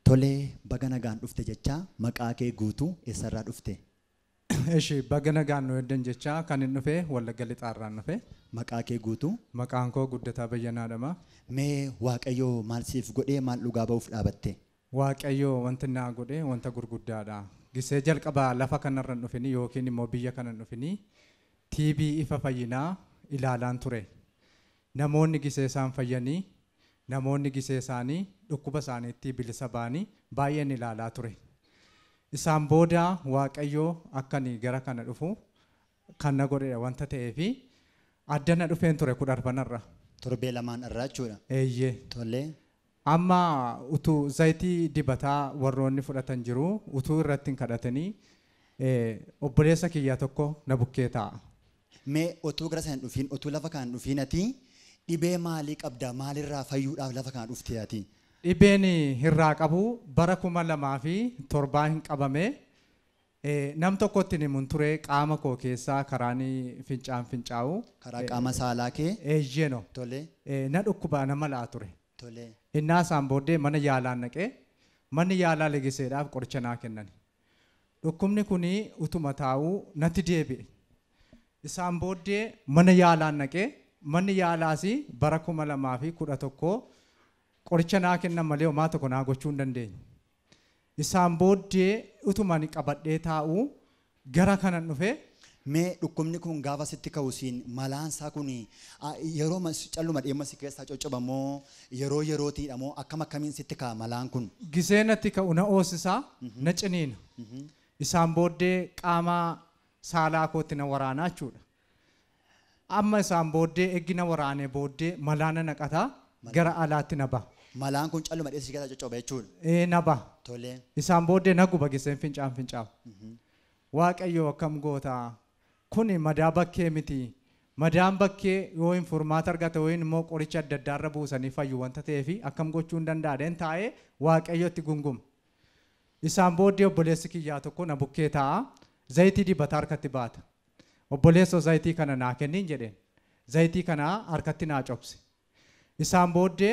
Tolee baga nagaan dhufte jecha maqaa kee guutuu eessarraa dhufte? Eshi baga nagaan nu eddan jecha kan hin dhufe Wallagga Lixaarraan dhufe. Maqaa kee guutuu? Maqaan koo Guddataa Bayyanaadhama. Mee Waaqayyoo maal siif godhee maal dhugaa ba'uuf dhaabatte? Waaqayyoo wanti naa godhee wanta gurguddaadha. Gisee jalqabaa lafa kanarra dhufini yookiin immoo biyya kana dhufini TB ifa fayyinaa ilaalaan ture. Namoonni gisee isaan fayyanii namoonni gisee isaanii dhukkuba isaaniitti bilisa baanii baay'een ilaalaa ture. Isaan booda Waaqayyoo akkanii gara kana dhufu kan na godhe wanta ta'eefi addana dhufeen ture 10 Torbee lamaan irraa jechuudha. Eeyyee. Tolee. Amma utuu zayitii dibataa warroonni fudhatan jiru utuu irratti hin kadhatanii obboleessa kiyya tokko na bukkee taa'a. Mee utuu gara sana dhufiin utuu lafa kan dhufiin ati dhibee maalii qabda maalirraa fayyuudhaaf lafa kan dhuftee ati? Dhibeen hirraa qabu bara 2007 hin qabame nam tokkotti ni mun ture qaama koo keessaa karaani fincaa'u. Karaa qaama saalaa kee? Eeyyeno. Tolee. Na dhukkuba nama laa ture. Tolee. Innaa isaan booddee mana yaalaan naqee manni yaalaa ligiseedhaaf qoricha naa kennan. Dhukkubni kuni utuma taa'uu natti deebi'e. Isaan booddee mana yaalaan naqee manni yaalaas bara 2011 qoricha naa kennan malee homaa tokko naa gochuu hin dandeenye. Isaan booddee utuma ni qabadhee taa'uu gara kanan dhufe. Mee dhukkubni kun gaafa sitti ka'uusiin malaansaa kun yeroo calluma dhimma si keessaa coccobamoo yeroo yerootiidha moo akkamiin sitti ka'a malaan kun? Gisee natti ka'u na oosisaa na ciniina. Isaan booddee qaama saalaa kootti na waraanaa jechuudha. Amma isaan booddee eggi na waraanee booddee malaana naqataa gara alaatti na ba'a. Malaan kun calluma dhimma si keessaa coccoba jechuudha. Na ba'a. Tolee. Isaan booddee na guba giseen fincaa'u. Waaqayyoo akkam gootaa. Kuni madaa bakkee miti. Madaan bakkee yoo hin furmaata argate yoo immoo qoricha adda addaarra buusanii fayyu wanta ta'eefi akkam gochuu hin danda'adeen taa'ee Waaqayyootti gunguma. Isaan booddee obboleessi kiyyaa tokko na bukkee taa'a. Zayitii dibataa harkatti baata. Obboleessoo zayitii kana naa kenniin jedheen. Zayitii kana harkatti naa cobse. Isaan booddee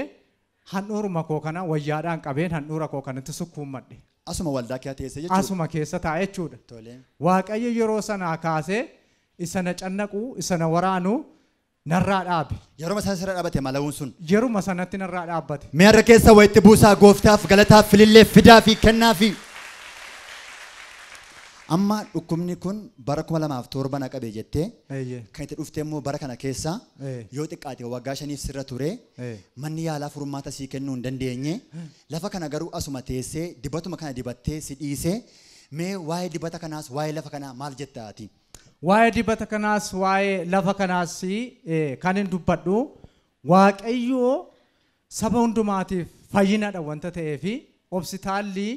handhuuruma koo kana wayyaadhaan qabeen handhuura koo kanatti sukkuummadhe. Asuma waldaa kee teessee jechuudha. Asuma keessa taa'e jechuudha. Tolee. Waaqayyo yeroo sanaa kaasee isa na cannaqu isa na waraanu narraa dhaabe. Yeroo sana sirra dhaabate malawuun sun. Yeruma sanatti narraa dhaabbate. Mee harka keessa wayitti buusaa gooftaaf galataaf filillee fidaa fi kennaa fi. Amma dhukkubni kun bara 2007 na qabe jettee kan itti dhuftee immoo bara kana keessa yoo xiqqaate waggaa 5 sirra ture manni yaalaa furmaata sii kennuu hin dandeenye lafa kana garuu asuma teessee dibatuma kana dibattee si dhiisee mee waa'ee dibata kanaas waa'ee lafa kanaa maal jettaati? Waa'ee dibata kanaas waa'ee lafa kanaas kan hin dubbadhu Waaqayyoo saba hundumaatiif fayyinadha wanta ta'eefi obsitaalli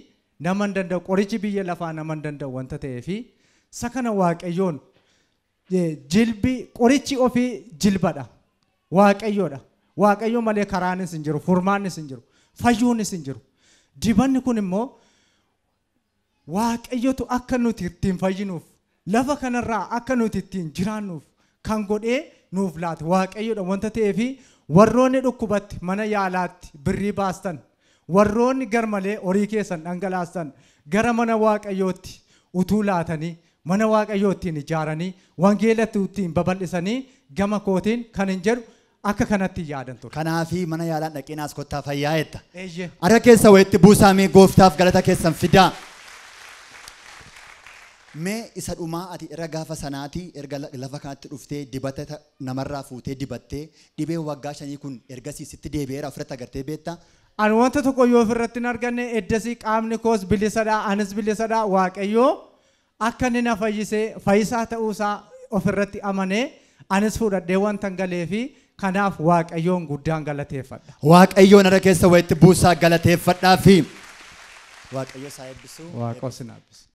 nama hin danda'u qorichi biyya lafaa nama hin danda'u wanta ta'eefi sakana Waaqayyoon jilbi qorichi ofii jilbadha. Waaqayyoodha. Waaqayyoo malee karaanis hin jiru, furmaannis hin jiru, fayyuunis hin jiru. Dibanni kun immoo Waaqayyotu akka nuti ittiin fayyinuuf lafa kanarraa akka nuti ittiin jiraannuuf kan godhee nuuf laate Waaqayyoodha wanta ta'eefi warroonni dhukkubatti mana yaalaatti birrii baastan warroonni garmalee horii keessan dhangalaastan gara mana Waaqayyootti utuu laatanii mana Waaqayyoottiin ijaaranii wangeelatti ittiin babal'isanii gama kootiin kan hin jedhu akka kanatti yaadan ture. Kanaafi mana yaalaa dhaqinaas kottaa fayyaa jetta. Eeyyee. Harka keessa wayitti buusaamee gooftaaf galata keessan fidaa. Mee isa dhumaa ati irra gaafa sanaati erga lafa kanatti dhuftee dibata namarraa fuutee dibattee dhibee waggaa 5 kun ergasii sitti deebi'eera ofirratti agartee beektaa? Ani wanta tokko yoo ofirratti hin arganne eddasii qaamni koos bilisadhaa anis bilisadhaa Waaqayyoo akka inni na fayyisee fayyisaa ta'uusaa ofirratti amanee anis fudhadhee wanta galee fi kanaaf Waaqayyoon guddaan galateeffadha. Waaqayyoon harka keessa wayitti buusaa galateeffadhaa fi Waaqayyo isaa eebbisu. Waaqoo sin eebbisu.